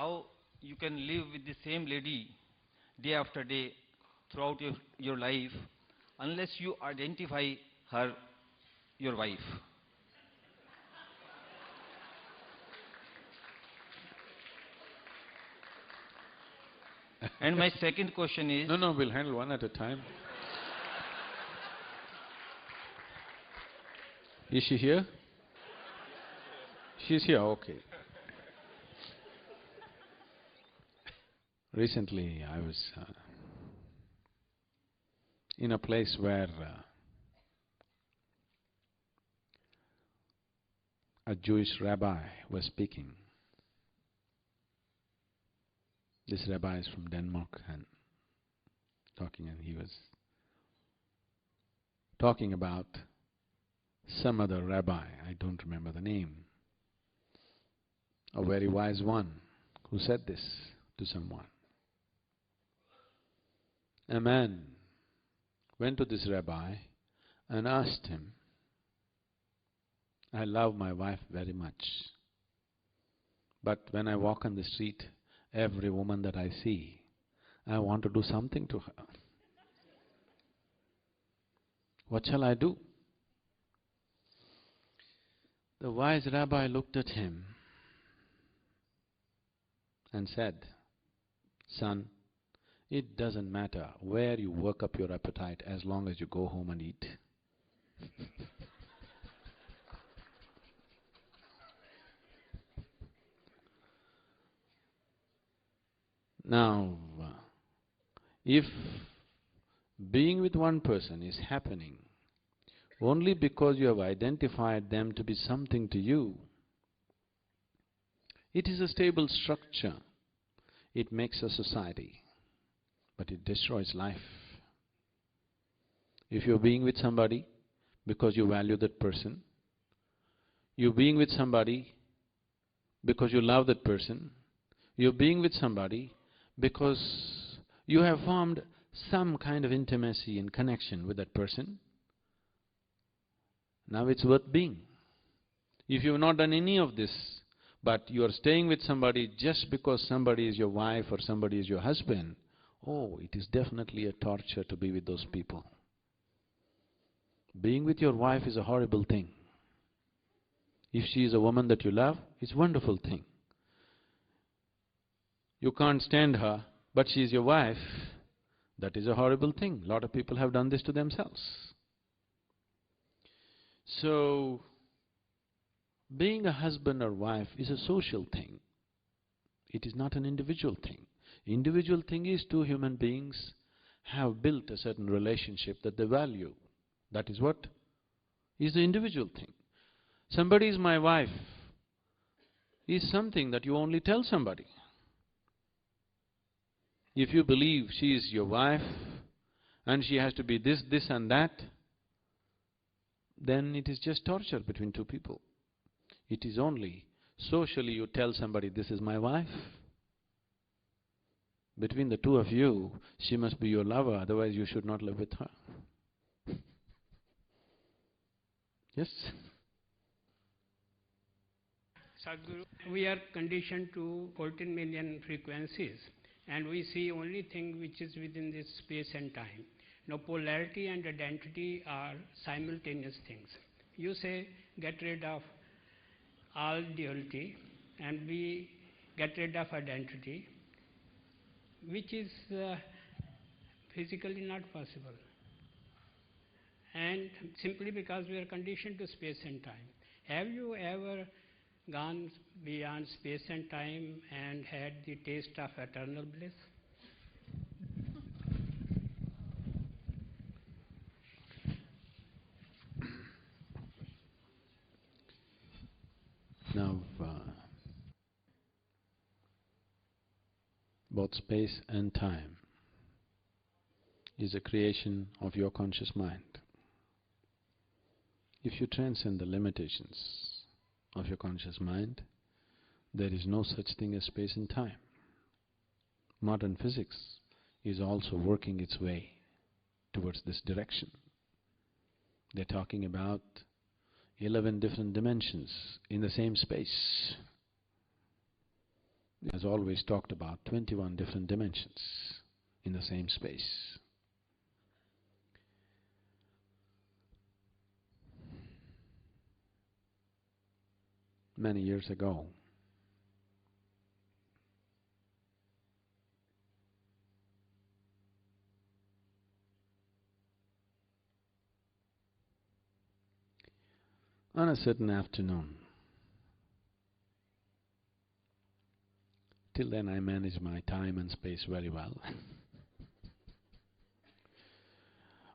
how you can live with the same lady day after day throughout your life unless you identify her your wife? And my second question is… No, we'll handle one at a time. Is she here? She's here, okay. Recently, I was in a place where a Jewish rabbi was speaking. This rabbi is from Denmark and he was talking about some other rabbi, I don't remember the name, a very wise one who said this to someone. A man went to this rabbi and asked him, I love my wife very much, but when I walk on the street, every woman that I see, I want to do something to her. What shall I do? The wise rabbi looked at him and said, Son, it doesn't matter where you work up your appetite as long as you go home and eat. Now, if being with one person is happening only because you have identified them to be something to you, it is a stable structure. It makes a society, but it destroys life. If you're being with somebody because you value that person, you're being with somebody because you love that person, you're being with somebody because you have formed some kind of intimacy and connection with that person, now it's worth being. If you have not done any of this, but you are staying with somebody just because somebody is your wife or somebody is your husband, oh, it is definitely a torture to be with those people. Being with your wife is a horrible thing. If she is a woman that you love, it's a wonderful thing. You can't stand her, but she is your wife, that is a horrible thing. A lot of people have done this to themselves. So, being a husband or wife is a social thing. It is not an individual thing. Individual thing is two human beings have built a certain relationship that they value. That is what is the individual thing. Somebody is my wife is something that you only tell somebody. If you believe she is your wife and she has to be this, this and that, then it is just torture between two people. It is only socially you tell somebody, this is my wife. Between the two of you, she must be your lover, otherwise you should not live with her. Yes? Sadhguru, we are conditioned to 14 million frequencies, and we see only thing which is within this space and time. Now, polarity and identity are simultaneous things. You say, get rid of all duality, and we get rid of identity, which is physically not possible. And simply because we are conditioned to space and time. Have you ever gone beyond space and time and had the taste of eternal bliss? Now, both space and time is a creation of your conscious mind. If you transcend the limitations of your conscious mind, there is no such thing as space and time. Modern physics is also working its way towards this direction. They're talking about 11 different dimensions in the same space. has always talked about 21 different dimensions in the same space. Many years ago, on a certain afternoon, till then I managed my time and space very well.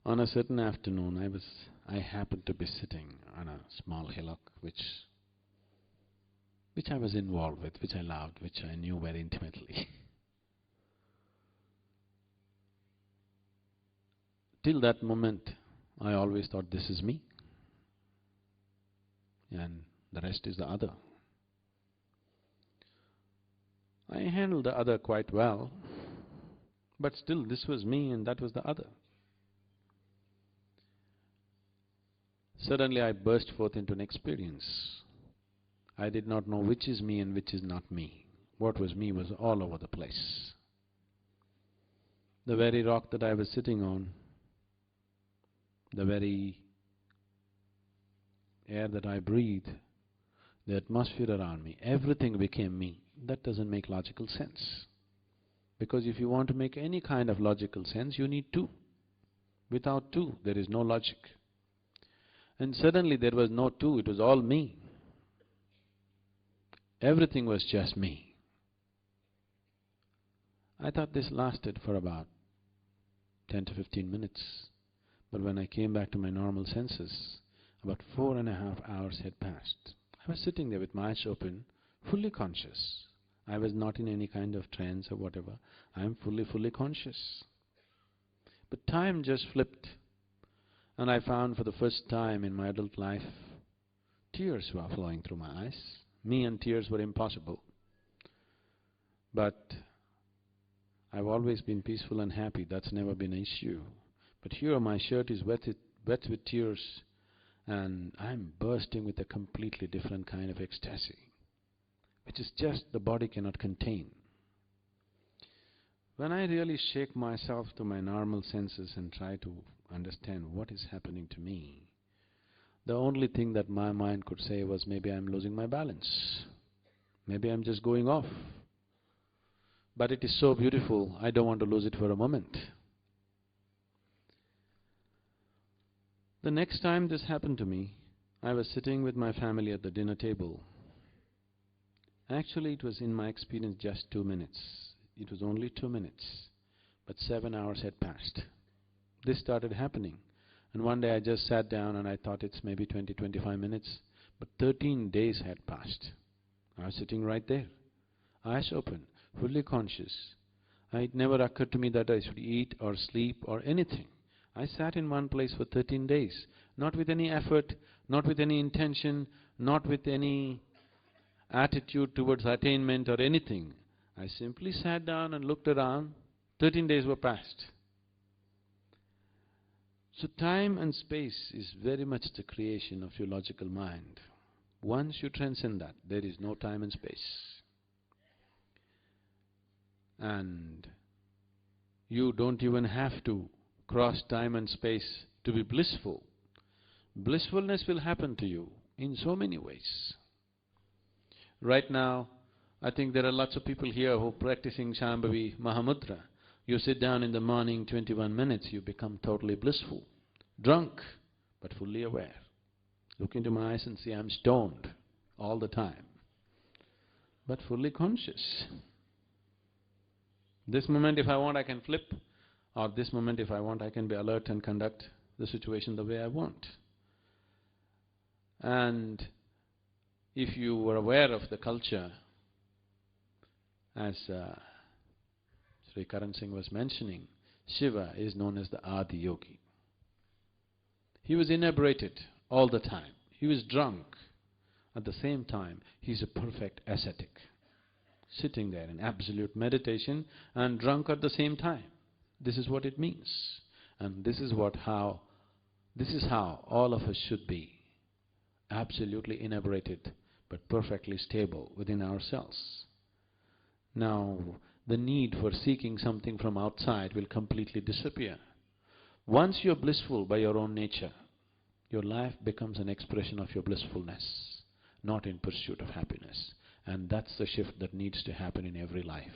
On a certain afternoon, I happened to be sitting on a small hillock which I was involved with, which I loved, which I knew very intimately. Till that moment, I always thought this is me, and the rest is the other. I handled the other quite well, but still this was me and that was the other. Suddenly I burst forth into an experience. I did not know which is me and which is not me. What was me was all over the place. The very rock that I was sitting on, the very air that I breathe, the atmosphere around me, everything became me. That doesn't make logical sense. Because if you want to make any kind of logical sense, you need two. Without two, there is no logic. And suddenly there was no two, it was all me. Everything was just me. I thought this lasted for about 10 to 15 minutes. But when I came back to my normal senses, about 4.5 hours had passed. I was sitting there with my eyes open, fully conscious. I was not in any kind of trance or whatever. I am fully conscious. But time just flipped, and I found for the first time in my adult life, tears were flowing through my eyes. Me and tears were impossible. But I've always been peaceful and happy, that's never been an issue. But here my shirt is wet with tears, and I'm bursting with a completely different kind of ecstasy, which is just the body cannot contain. When I really shake myself to my normal senses and try to understand what is happening to me, the only thing that my mind could say was, maybe I'm losing my balance. Maybe I'm just going off. But it is so beautiful, I don't want to lose it for a moment. The next time this happened to me, I was sitting with my family at the dinner table. Actually, it was in my experience just 2 minutes. It was only 2 minutes, but 7 hours had passed. This started happening. And one day I just sat down and I thought it's maybe 20-25 minutes, but 13 days had passed. I was sitting right there, eyes open, fully conscious. It never occurred to me that I should eat or sleep or anything. I sat in one place for 13 days, not with any effort, not with any intention, not with any attitude towards attainment or anything. I simply sat down and looked around. 13 days were passed. So time and space is very much the creation of your logical mind. Once you transcend that, there is no time and space. And you don't even have to cross time and space to be blissful. Blissfulness will happen to you in so many ways. Right now, I think there are lots of people here who are practicing Shambhavi Mahamudra. You sit down in the morning, 21 minutes, you become totally blissful. Drunk, but fully aware. Look into my eyes and see I'm stoned all the time, but fully conscious. This moment if I want I can flip, or this moment if I want I can be alert and conduct the situation the way I want. And if you were aware of the culture, as Sri Karan Singh was mentioning, Shiva is known as the Adi Yogi. He was inebriated all the time. He was drunk. At the same time, he's a perfect ascetic, sitting there in absolute meditation and drunk at the same time. This is what it means. And this is how all of us should be, absolutely inebriated but perfectly stable within ourselves. Now, the need for seeking something from outside will completely disappear. Once you're blissful by your own nature, your life becomes an expression of your blissfulness, not in pursuit of happiness. And that's the shift that needs to happen in every life.